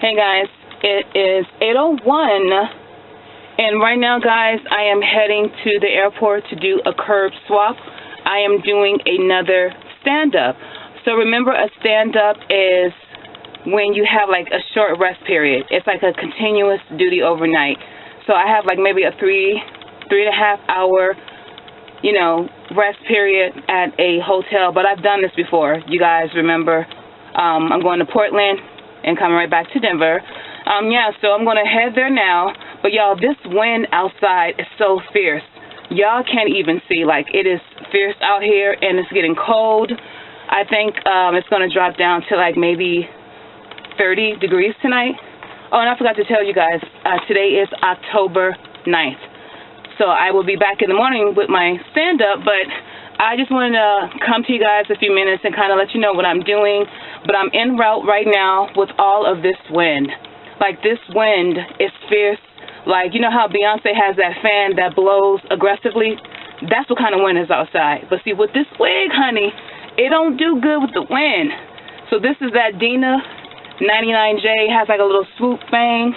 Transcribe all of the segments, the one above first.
Hey guys, it is 8:01, and right now, guys, I am heading to the airport to do a curb swap. I am doing another stand-up. So remember, a stand-up is when you have like a short rest period. It's like a continuous duty overnight. So I have like maybe a three and a half hour, rest period at a hotel. But I've done this before. You guys remember? I'm going to Portland and coming right back to Denver. So I'm going to head there now. But y'all, this wind outside is so fierce. Y'all can't even see. Like, it is fierce out here, and it's getting cold. I think it's going to drop down to like maybe 30 degrees tonight. Oh, and I forgot to tell you guys, today is October 9th. So I will be back in the morning with my stand-up, but I just wanted to come to you guys a few minutes and kind of let you know what I'm doing. But I'm en route right now with all of this wind. Like, this wind is fierce. Like, you know how Beyonce has that fan that blows aggressively? That's what kind of wind is outside. But see, with this wig, honey, it don't do good with the wind. So this is that Deann 99J, has like a little swoop thing.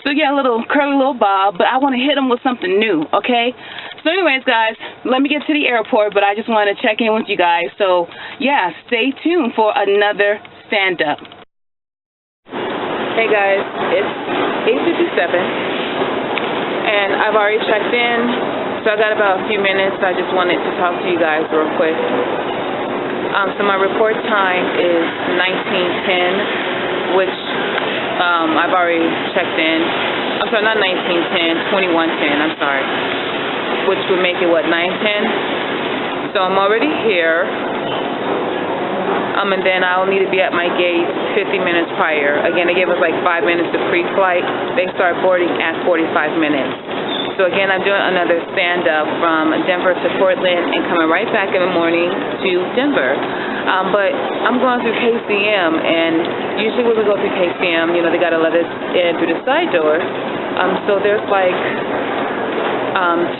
So yeah, a little curly little bob, but I want to hit them with something new, okay? So anyways, guys, let me get to the airport, but I just wanted to check in with you guys. So yeah, stay tuned for another stand-up. Hey guys, it's 8:57, and I've already checked in, so I got about a few minutes. I just wanted to talk to you guys real quick. So my report time is 19:10, which I've already checked in. I'm sorry, not 19:10, 21:10, I'm sorry. Which would make it, what, 9:10? So I'm already here. And then I'll need to be at my gate 50 minutes prior. Again, they gave us like 5 minutes to pre-flight. They start boarding at 45 minutes. So again, I'm doing another stand-up from Denver to Portland and coming right back in the morning to Denver. But I'm going through KCM, and usually when we go through KCM, they got to let us in through the side door. So there's like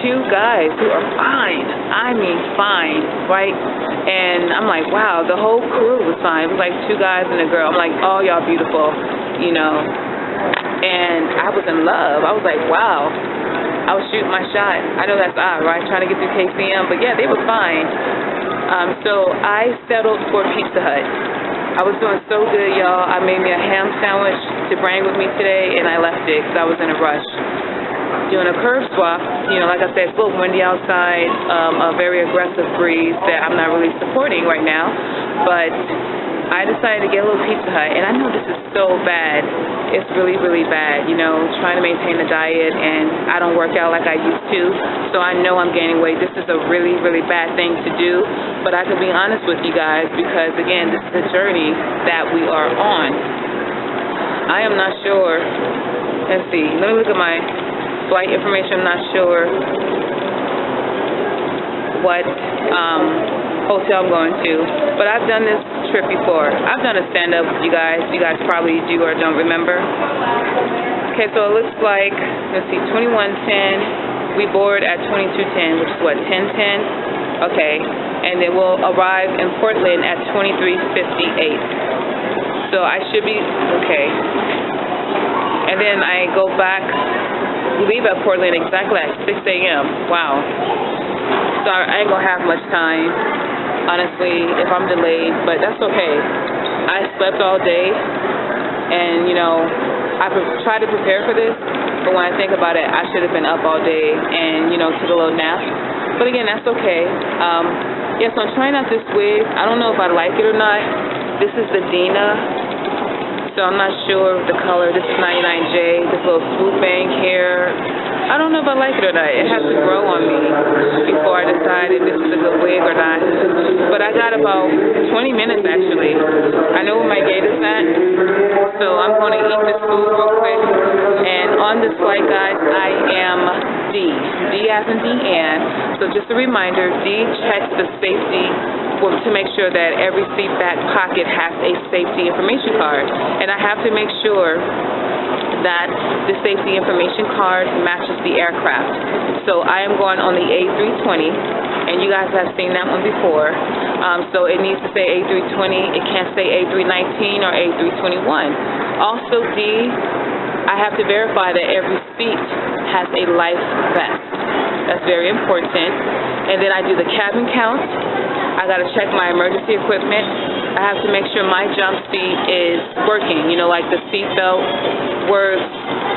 two guys who are fine. I mean fine, right? And I'm like, wow, the whole crew was fine. It was like two guys and a girl. I'm like, oh, y'all beautiful, And I was in love. I was like, wow. I was shooting my shot. I know that's odd, right? Trying to get through KCM, but yeah, they were fine. So I settled for Pizza Hut. I was doing so good, y'all. I made me a ham sandwich to bring with me today, and I left it because I was in a rush. Doing a curb swap, like I said, it's a little windy outside, a very aggressive breeze that I'm not really supporting right now, but I decided to get a little Pizza Hut, and I know this is so bad. It's really, really bad, trying to maintain the diet, and I don't work out like I used to, so I know I'm gaining weight. This is a really, really bad thing to do, but I can be honest with you guys because, again, this is the journey that we are on. I am not sure. Let's see. Let me look at my flight information. I'm not sure what hotel I'm going to, but I've done this trip before. I've done a stand-up with you guys. You guys probably do or don't remember. Okay, so it looks like, let's see, 21:10. We board at 22:10, which is what, 10:10? Okay, and then we'll arrive in Portland at 23:58. So I should be okay. And then I go back. We leave at Portland exactly at 6 a.m. Wow. So I ain't gonna have much time, honestly, if I'm delayed, but that's okay. I slept all day, and I tried to prepare for this, but when I think about it, I should have been up all day and took a little nap. But again, that's okay. So I'm trying out this wig. I don't know if I like it or not. This is the Deann, so I'm not sure of the color. This is 99J, this little swoop bang hair. I don't know if I like it or not. It has to grow on me before I decide if this is a good wig or not. But I got about 20 minutes, actually. I know where my gate is at, so I'm going to eat this food real quick. And on this flight, guys, I am D. D as in Deann. So just a reminder, D checks the safety to make sure that every seat back pocket has a safety information card. And I have to make sure that the safety information card matches the aircraft. So I am going on the A320, and you guys have seen that one before. So it needs to say A320. It can't say A319 or A321. Also, D, I have to verify that every seat has a life vest. That's very important. And then I do the cabin count. I got to check my emergency equipment. I have to make sure my jump seat is working. You know, like the seat belt works,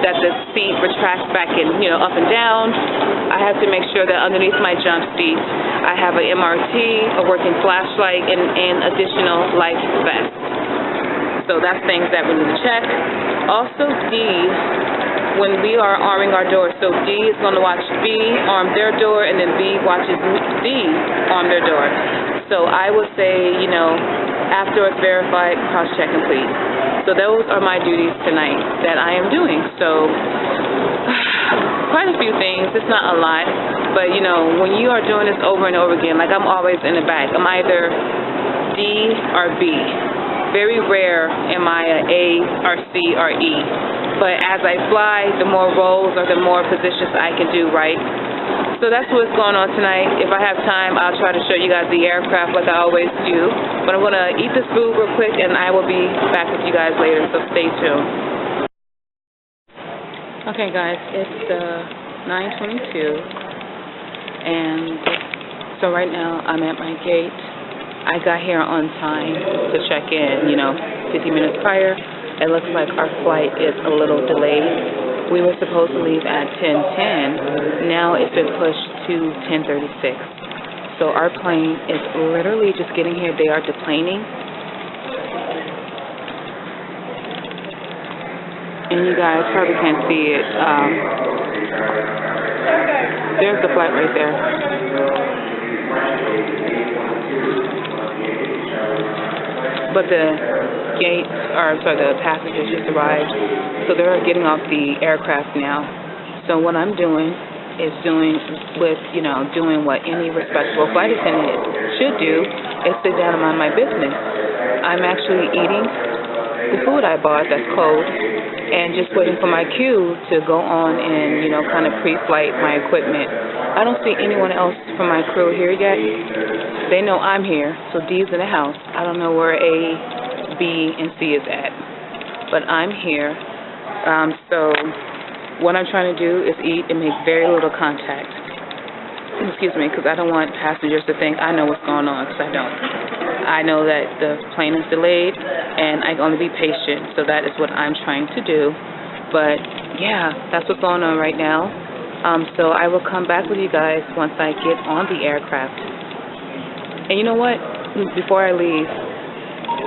that the seat retracts back and, you know, up and down. I have to make sure that underneath my jump seat I have an MRT, a working flashlight, and an additional life vest. So that's things that we need to check. Also, D, when we are arming our door, so D is going to watch B arm their door, and then B watches D arm their door. So I would say, you know, after it's verified, cross-check and please. So those are my duties tonight that I am doing. So quite a few things. It's not a lot, but you know, when you are doing this over and over again, like I'm always in the back. I'm either D or B. Very rare am I a or C or E. But as I fly, the more roles or the more positions I can do, right? So that's what's going on tonight. If I have time, I'll try to show you guys the aircraft like I always do. But I'm going to eat this food real quick, and I will be back with you guys later, so stay tuned. Okay, guys, it's 9:22, and so right now I'm at my gate. I got here on time to check in, you know, 50 minutes prior. It looks like our flight is a little delayed. We were supposed to leave at 10:10. Now it's been pushed to 10:36. So our plane is literally just getting here. They are deplaning. And you guys probably can't see it. There's the flight right there. But the the passengers just arrived, so they're getting off the aircraft now. So what I'm doing is doing what any respectable flight attendant should do, is sit down and mind my business. I'm actually eating the food I bought that's cold, and just waiting for my cue to go on and, you know, kind of pre-flight my equipment. I don't see anyone else from my crew here yet. They know I'm here, so D's in the house. I don't know where A, B, and C is at, but I'm here. So what I'm trying to do is eat and make very little contact. Excuse me, because I don't want passengers to think I know what's going on, because I don't. I know that the plane is delayed, and I can only be patient, so that is what I'm trying to do. But yeah, that's what's going on right now. So I will come back with you guys once I get on the aircraft. And you know what? Before I leave,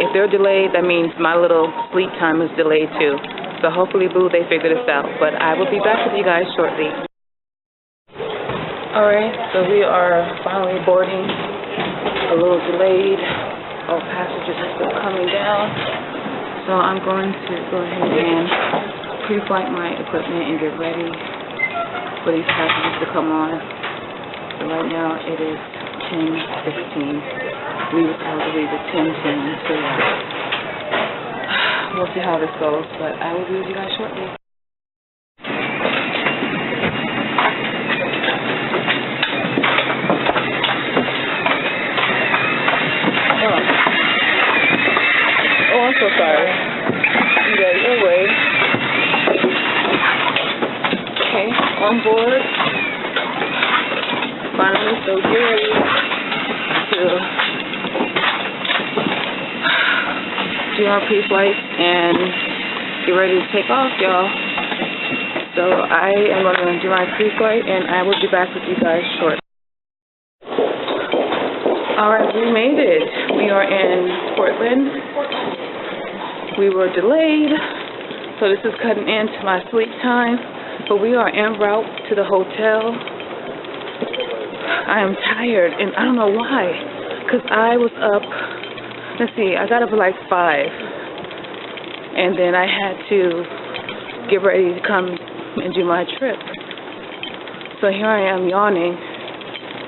if they're delayed, that means my little sleep time is delayed too. So hopefully, boo, they figure this out. But I will be back with you guys shortly. Alright, so we are finally boarding. A little delayed. All passengers are still coming down. So I'm going to go ahead and pre-flight my equipment and get ready for these passengers to come on. So right now it is 10:16. We were told to leave at 10:10. So we'll see how this goes, but I will be with you guys shortly. Oh, I'm so sorry. You guys are away. Okay, on board. Finally, so get ready to do our pre-flight and get ready to take off, y'all. So I am going to do my pre-flight, and I will be back with you guys shortly. Alright, we made it. We are in Portland. We were delayed, so this is cutting into my sleep time, but we are en route to the hotel. I am tired, and I don't know why, because I was up, let's see, I got up at like 5, and then I had to get ready to come and do my trip. So here I am yawning.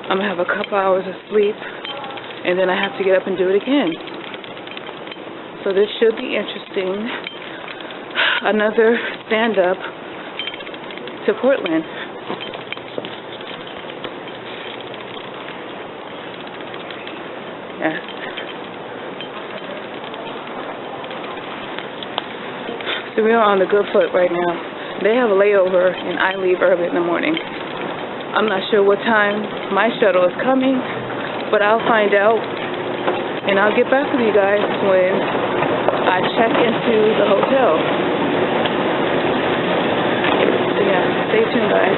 I'm going to have a couple hours of sleep, and then I have to get up and do it again. So this should be interesting. Another stand-up to Portland. Yes. we are on the good foot right now. They have a layover, and I leave early in the morning. I'm not sure what time my shuttle is coming, but I'll find out, and I'll get back with you guys when I check into the hotel. So yeah, stay tuned, guys.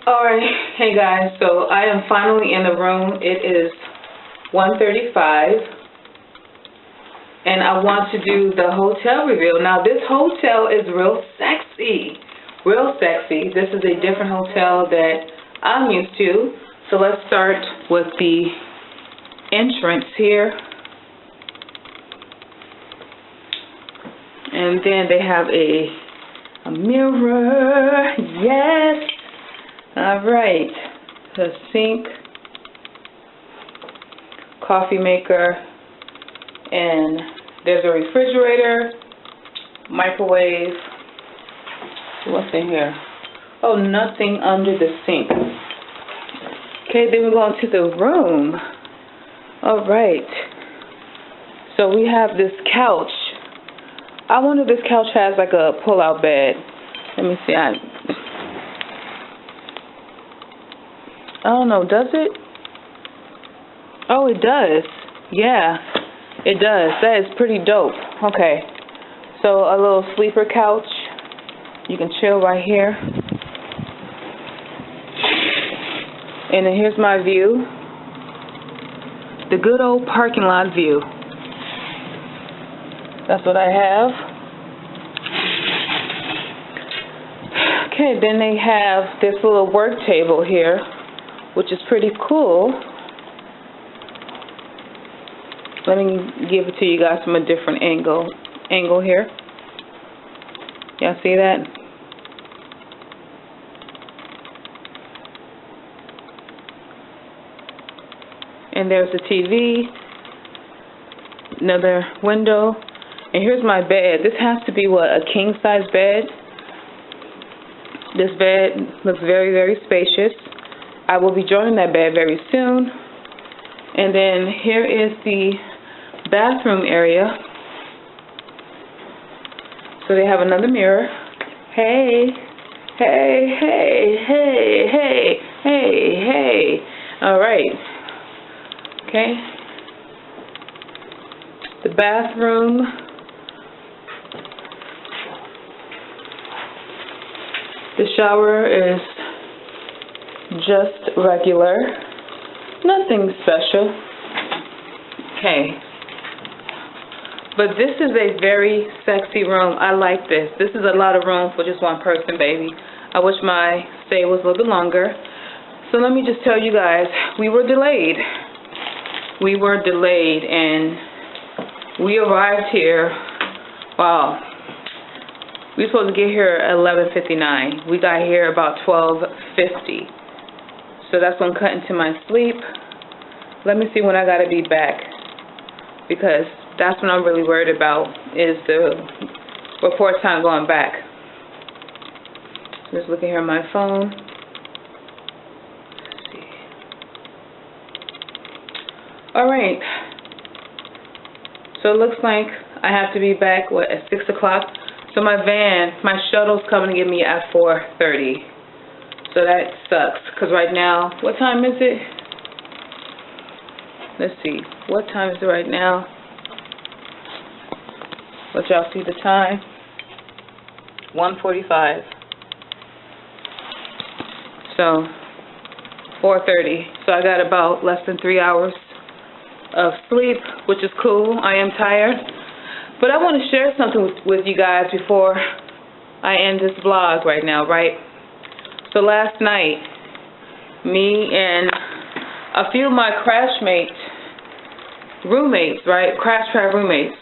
Alright, hey guys, so I am finally in the room. It is 1:35, and I want to do the hotel reveal. Now, this hotel is real sexy. Real sexy. This is a different hotel that I'm used to. So let's start with the entrance here. And then they have a mirror. Yes. All right. The sink, coffee maker, and there's a refrigerator, microwave. What's in here? Oh, nothing under the sink. Okay, then we go into the room. All right. So we have this couch. I wonder if this couch has like a pull-out bed. Let me see. I don't know. Does it? Oh, it does. Yeah, it does. That is pretty dope. Okay. So a little sleeper couch. You can chill right here. And then here's my view. The good old parking lot view. That's what I have. Okay, then they have this little work table here, which is pretty cool. Let me give it to you guys from a different angle here. Y'all see that? And there's a TV, another window, and here's my bed. This has to be, what, a king-size bed? This bed looks very, very spacious. I will be joining that bed very soon. And then here is the bathroom area. So they have another mirror. Hey, hey, hey, hey, hey, hey, hey. All right. Okay. The bathroom. The shower is just regular. Nothing special. Okay. But this is a very sexy room. I like this. This is a lot of room for just one person, baby. I wish my stay was a little bit longer. So let me just tell you guys, we were delayed. We were delayed, and we arrived here. Wow. We were supposed to get here at 11:59. We got here about 12:50. So that's going to cut into my sleep. Let me see when I got to be back, because that's what I'm really worried about, is the report time going back. Just looking here at my phone. Let's see. All right. So it looks like I have to be back, what, at 6 o'clock? So my shuttle's coming to get me at 4:30. So that sucks, because right now, what time is it? Let's see. What time is it right now? Let y'all see the time. 1:45. So 4:30. So I got about less than 3 hours of sleep, which is cool. I am tired. But I want to share something with you guys before I end this vlog right now, right? So last night, me and a few of my roommates, right? Crash pad roommates.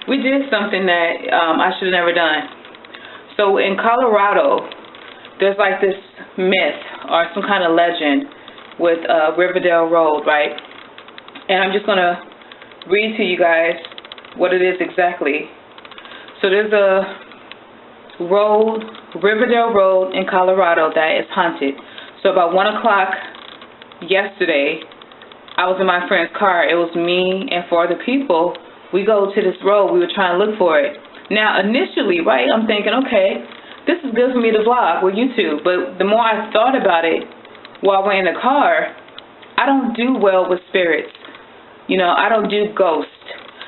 We did something that I should have never done. So in Colorado, there's like this myth or some kind of legend with Riverdale Road, right? And I'm just going to read to you guys what it is exactly. So there's a road, Riverdale Road in Colorado, that is haunted. So about 1 o'clock yesterday, I was in my friend's car. It was me and 4 other people. we go to this road. We were trying to look for it. Now, initially, right, I'm thinking, okay, this is good for me to vlog with YouTube. But the more I thought about it while we're in the car, I don't do well with spirits. You know, I don't do ghosts.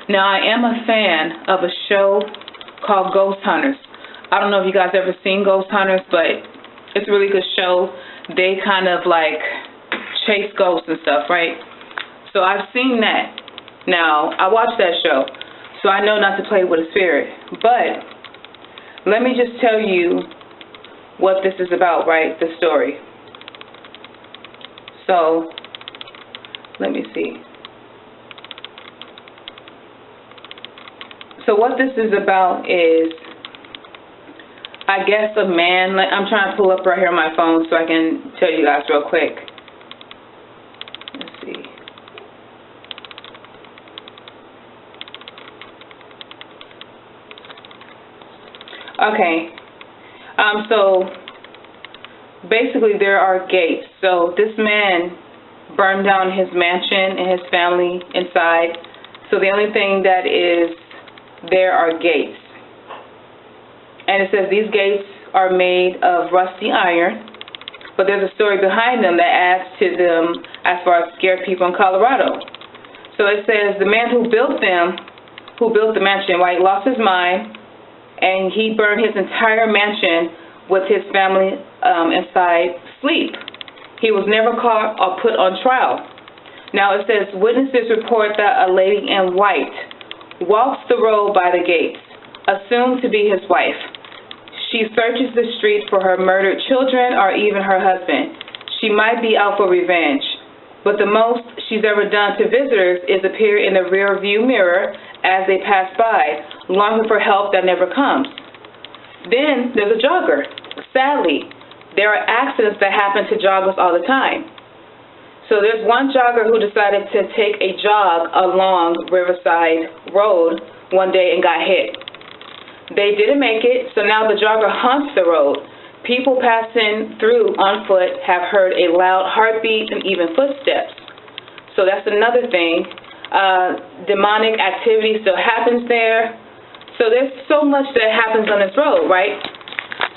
Now, I am a fan of a show called Ghost Hunters. I don't know if you guys ever seen Ghost Hunters, but it's a really good show. They kind of like chase ghosts and stuff, right? So I've seen that. Now, I watched that show, so I know not to play with a spirit. But let me just tell you what this is about, right? The story. So, let me see. So what this is about is, I guess, a man. I'm trying to pull up right here on my phone so I can tell you guys real quick. Let's see. Okay. So basically there are gates. So this man burned down his mansion and his family inside. So the only thing that is there are gates. And it says these gates are made of rusty iron, but there's a story behind them that adds to them as far as scared people in Colorado. So it says the man who built the mansion, right, lost his mind, and he burned his entire mansion with his family inside sleep. He was never caught or put on trial. Now it says witnesses report that a lady in white walks the road by the gates, assumed to be his wife. She searches the streets for her murdered children or even her husband. She might be out for revenge, but the most she's ever done to visitors is appear in the rear view mirror as they pass by, longing for help that never comes. Then there's a jogger. Sadly, there are accidents that happen to joggers all the time. So there's one jogger who decided to take a jog along Riverside Road one day and got hit. They didn't make it, so now the jogger haunts the road. People passing through on foot have heard a loud heartbeat and even footsteps. So that's another thing. Demonic activity still happens there. So there's so much that happens on this road, right?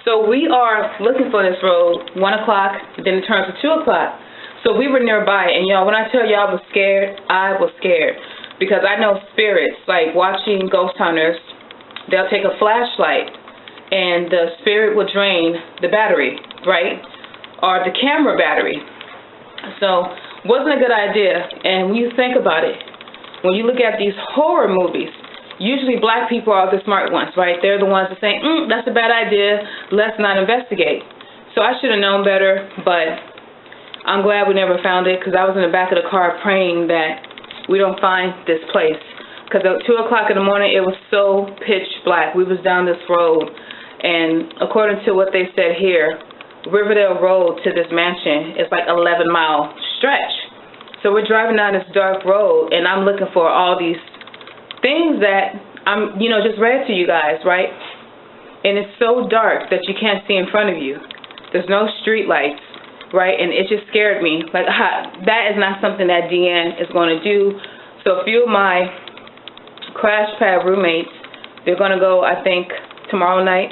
So we are looking for this road, 1 o'clock, then it turns to 2 o'clock. So we were nearby, and y'all, when I tell y'all I was scared, because I know spirits, like watching Ghost Hunters, they'll take a flashlight, and the spirit will drain the battery, right, or the camera battery. So wasn't a good idea, and when you think about it, when you look at these horror movies, usually black people are the smart ones, right? They're the ones that say, that's a bad idea, let's not investigate. So I should have known better, but I'm glad we never found it, because I was in the back of the car praying that we don't find this place. Because at 2 o'clock in the morning, it was so pitch black. We was down this road, and according to what they said here, Riverdale Road to this mansion is like 11-mile stretch. So we're driving down this dark road, and I'm looking for all these things that I'm, just read to you guys, right? And it's so dark that you can't see in front of you. There's no street lights. Right, and it just scared me. Like, that is not something that Deann is going to do. So a few of my crash pad roommates, they're going to go, I think, tonight,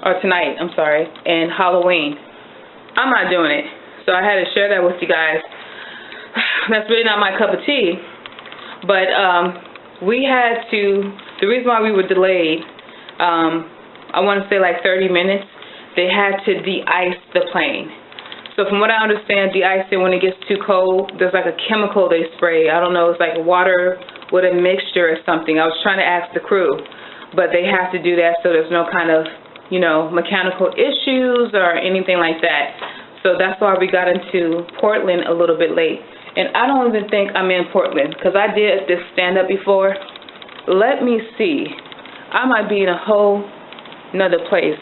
and Halloween. I'm not doing it. So I had to share that with you guys. That's really not my cup of tea. But we had to, the reason why we were delayed, I want to say like 30 minutes, they had to de-ice the plane. So from what I understand, de-icing, when it gets too cold, there's like a chemical they spray. I don't know, it's like water with a mixture or something. I was trying to ask the crew, but they have to do that so there's no kind of, mechanical issues or anything like that. So that's why we got into Portland a little bit late. And I don't even think I'm in Portland, because I did this stand-up before. Let me see. I might be in a whole nother place.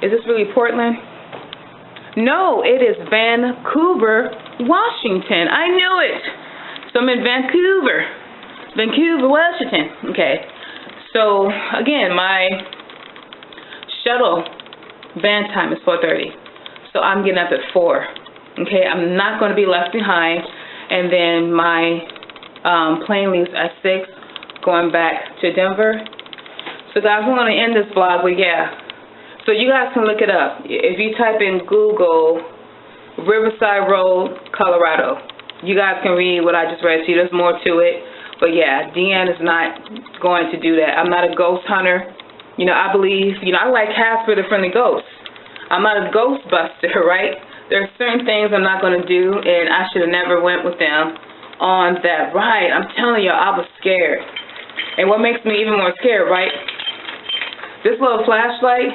Is this really Portland? No, it is Vancouver, Washington. I knew it. So I'm in Vancouver, Washington. Okay. So again, my shuttle van time is 4:30. So I'm getting up at 4. Okay. I'm not going to be left behind. And then my plane leaves at 6. going back to Denver. So guys, we're going to end this vlog, but yeah. So you guys can look it up. If you type in Google Riverside Road, Colorado, you guys can read what I just read to you. There's more to it. But yeah, Deann is not going to do that. I'm not a ghost hunter. You know, I believe, you know, I like Casper the Friendly Ghost. I'm not a ghost buster, right? There are certain things I'm not going to do, and I should have never went with them on that ride. I'm telling you, I was scared. And what makes me even more scared, right? This little flashlight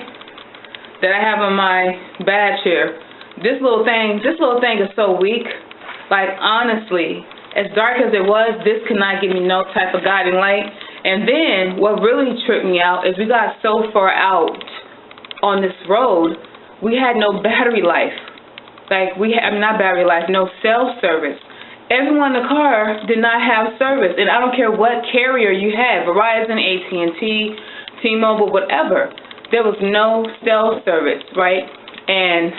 that I have on my badge here, this little thing is so weak. Like, honestly, as dark as it was, this could not give me no type of guiding light. And then what really tripped me out is we got so far out on this road, we had no battery life. Like, not battery life, no cell service. Everyone in the car did not have service. And I don't care what carrier you had, Verizon, AT&T, T-Mobile, whatever. There was no cell service, right? And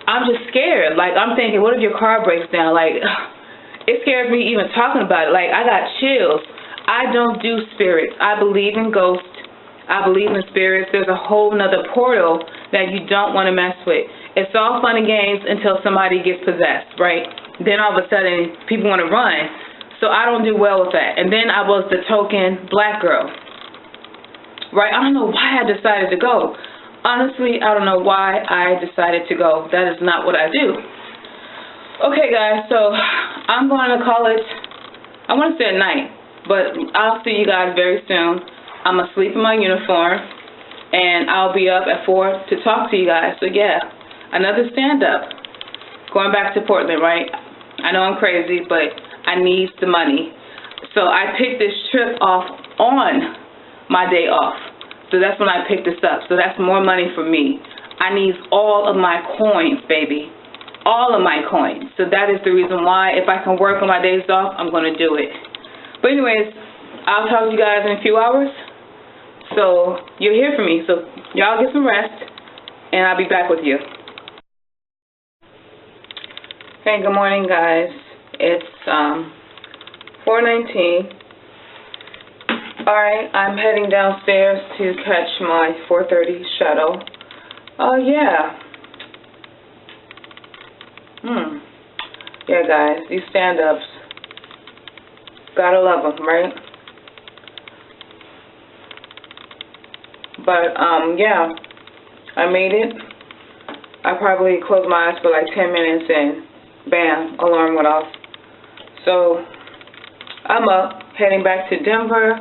I'm just scared. Like, I'm thinking, what if your car breaks down? Like, it scares me even talking about it. Like, I got chills. I don't do spirits. I believe in ghosts. I believe in spirits. There's a whole nother portal that you don't want to mess with. It's all fun and games until somebody gets possessed, right? Then all of a sudden, people want to run. So I don't do well with that. And then I was the token black girl, right? I don't know why I decided to go. Honestly, I don't know why I decided to go. That is not what I do. Okay, guys, so I'm going to call it, I want to say at night, but I'll see you guys very soon. I'm going to sleep in my uniform, and I'll be up at 4 to talk to you guys. So, yeah, another stand-up. Going back to Portland, right? I know I'm crazy, but I need the money. So I picked this trip off on my day off. So that's when I picked this up. So that's more money for me. I need all of my coins, baby. All of my coins. So that is the reason why, if I can work on my days off, I'm going to do it. But anyways, I'll talk to you guys in a few hours. So you'll hear from me. So y'all get some rest, and I'll be back with you. Hey, good morning, guys. It's 4:19. Alright, I'm heading downstairs to catch my 4:30 shuttle. Yeah. Yeah, guys, these stand-ups, gotta love them, right? But, yeah, I made it. I probably closed my eyes for like 10 minutes and bam, alarm went off. So, I'm up, heading back to Denver.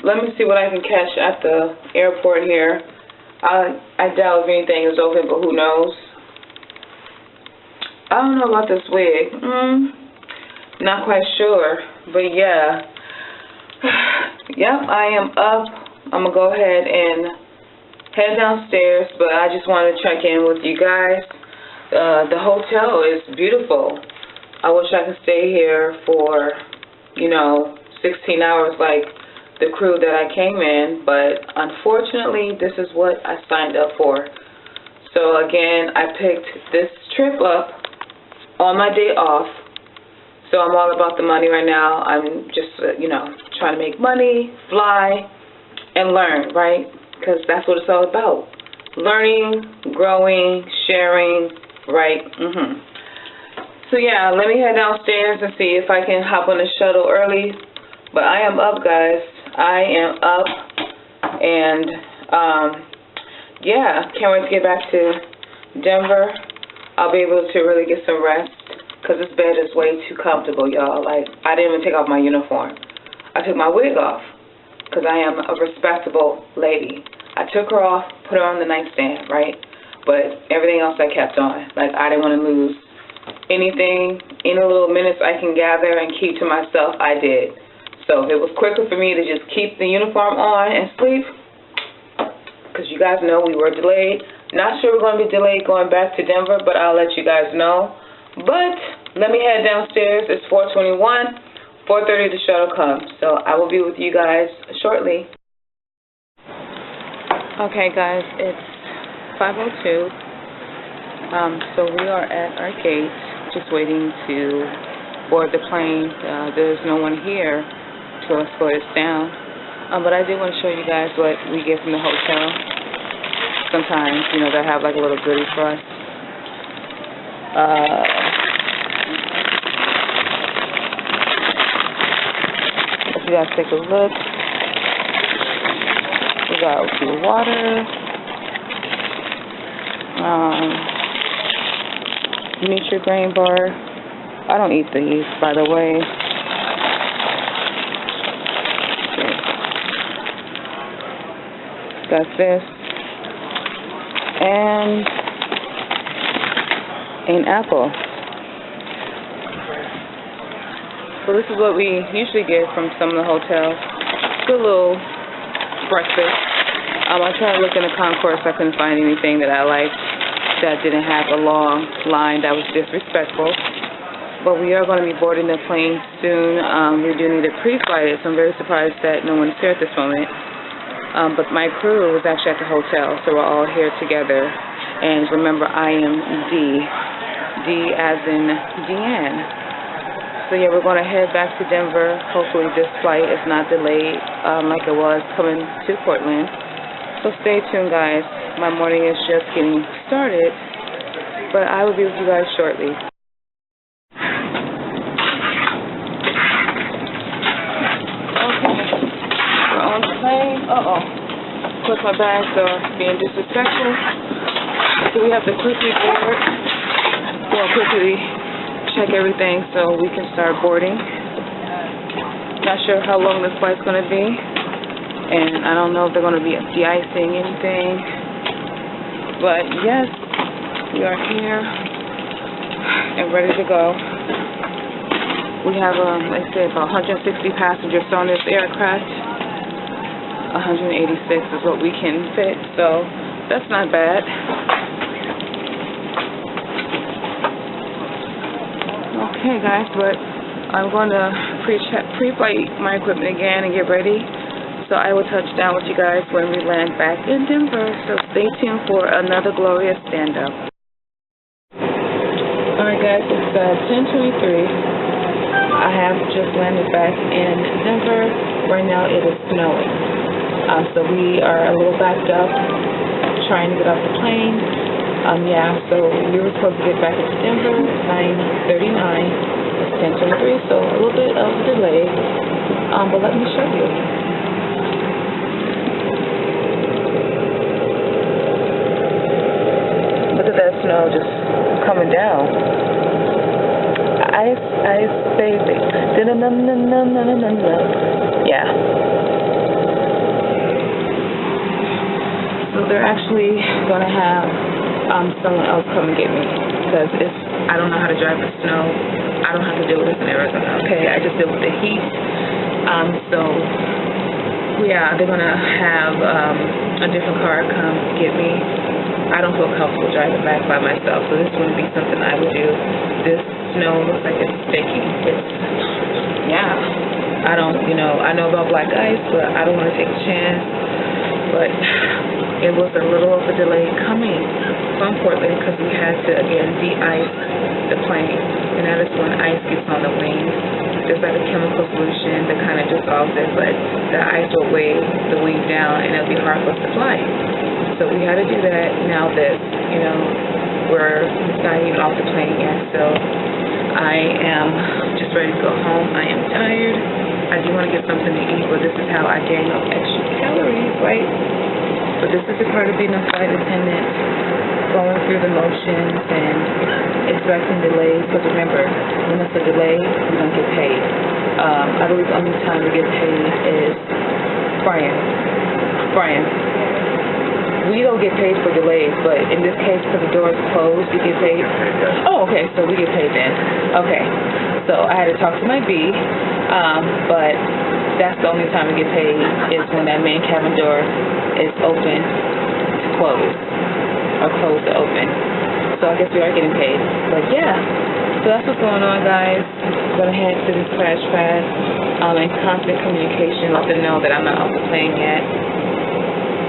Let me see what I can catch at the airport here. I doubt if anything is open, but who knows? I don't know about this wig. Not quite sure. But yeah. Yep, I am up. I'm going to go ahead and head downstairs, but I just want to check in with you guys. The hotel is beautiful. I wish I could stay here for, 16 hours like the crew that I came in, but unfortunately, this is what I signed up for. So again, I picked this trip up on my day off. So I'm all about the money right now. I'm just, trying to make money, fly, and learn, right? Because that's what it's all about. Learning, growing, sharing, right? So yeah, let me head downstairs and see if I can hop on the shuttle early. But I am up, guys. I am up. And, yeah, can't wait to get back to Denver. I'll be able to really get some rest because this bed is way too comfortable, y'all. Like, I didn't even take off my uniform. I took my wig off because I am a respectable lady. I took her off, put her on the nightstand, right? But everything else I kept on. Like, I didn't want to lose anything. Any little minutes I can gather and keep to myself, I did. So if it was quicker for me to just keep the uniform on and sleep, because you guys know we were delayed. Not sure we're going to be delayed going back to Denver, but I'll let you guys know. But let me head downstairs. It's 4:21. 4:30 the shuttle comes. So I will be with you guys shortly. Okay, guys, it's 5:02. So we are at our gate, just waiting to board the plane. There's no one here to actual escort us down. But I did want to show you guys what we get from the hotel. Sometimes, you know, they'll have like a little goodie for us. If you guys take a look, we got the water, Nutri-Grain bar. I don't eat these, by the way. Okay. Got this and an apple. So this is what we usually get from some of the hotels. Good little breakfast. I tried to look in the concourse. I couldn't find anything that I liked that didn't have a long line that was disrespectful. But we are going to be boarding the plane soon. We do need a pre-flight, so I'm very surprised that no one's here at this moment. But my crew was actually at the hotel, so we're all here together. And remember, I am D as in Deann. So yeah, we're going to head back to Denver. Hopefully this flight is not delayed like it was coming to Portland. So stay tuned, guys. My morning is just getting started, but I will be with you guys shortly. Okay, we're on the plane. Of course, my bags are being disrespectful, so we have to quickly board. Well, quickly check everything so we can start boarding. Not sure how long this flight's going to be, and I don't know if they're going to be de-icing anything, but yes, we are here and ready to go. We have, let's say, about 160 passengers on this aircraft. 186 is what we can fit, so that's not bad. Okay, guys, but I'm going to pre-flight my equipment again and get ready. So I will touch down with you guys when we land back in Denver. So stay tuned for another glorious stand-up. Alright, guys, it's 10:23. I have just landed back in Denver. Right now it is snowing. So we are a little backed up trying to get off the plane. So we were supposed to get back into Denver at 9:39. It's 10:23, so a little bit of a delay. But let me show you. Look at that snow just coming down. Ice, baby. Yeah. So they're actually going to have someone else come and get me, because I don't know how to drive the snow. I don't have to deal with this in Arizona, okay? I just deal with the heat. So yeah, they're gonna have a different car come get me. I don't feel comfortable driving back by myself, so this wouldn't be something I would do. This snow looks like it's sticky. I don't, I know about black ice, but I don't want to take a chance. But it was a little of a delay coming from Portland because we had to, again, de-ice the plane. And that is when ice gets on the wings. There's like a chemical solution that kind of dissolves it, but the ice will weigh the wing down and it'll be hard for us to fly. So we had to do that. Now that, we're not even off the plane yet, so I am just ready to go home. I am tired. I do want to get something to eat, but this is how I gain up extra calories, right? But this is a part of being a flight attendant, going through the motions and expecting delays. Because remember, when it's a delay, we don't get paid. I believe the only time we get paid is Brian. We don't get paid for delays, but in this case, because the door is closed, we get paid. Oh, okay, so we get paid then. Okay, so I had to talk to my B, but that's the only time we get paid is when that main cabin door is open to close, or closed to open. So I guess we are getting paid. But yeah, so that's what's going on, guys. I'm going to head to this crash pad in constant communication, let them know that I'm not off the plane yet.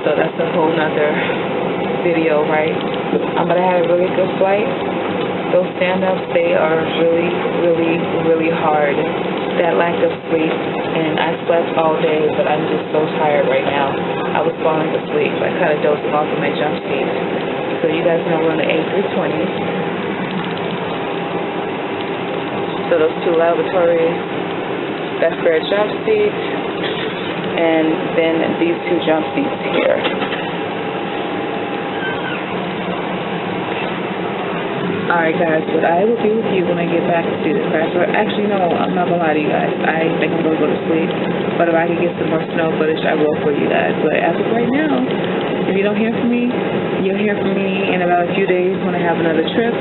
So that's a whole nother video, right? But I had a really good flight. Those stand-ups, they are really, really, really hard. that lack of sleep, and I slept all day, but I'm just so tired right now. I was falling asleep. I kind of dozing off of my jump seat. So you guys know we're on the A320. So those two lavatory, that spare jump seat, and then these two jump seats here. Alright guys, but I will be with you when I get back to see the crash. Or actually, no, I'm not gonna lie to you guys. I think I'm gonna go to sleep. But if I can get some more snow footage, I will for you guys. But as of right now, if you don't hear from me, you'll hear from me in about a few days when I have another trip.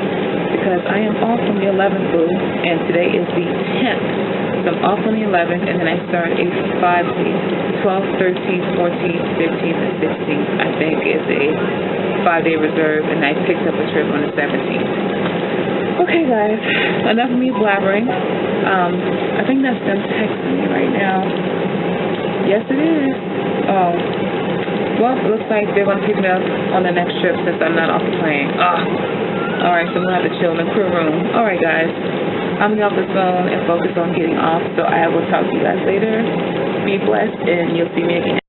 Because I am off on the 11th, boo, and today is the 10th. So I'm off on the 11th, and then I start a 5-week. 12th, 13th, 14th, 15th, and 16th, I think, is a 5-day reserve, and I picked up a trip on the 17th. Okay, guys, enough of me blabbering. I think that's them texting me right now. Yes, it is. Oh, well, it looks like they're going to pick me up on the next trip since I'm not off the plane. All right, so I'm going to have to chill in the crew room. All right, guys, I'm going to get off the phone and focus on getting off, so I will talk to you guys later. Be blessed, and you'll see me again.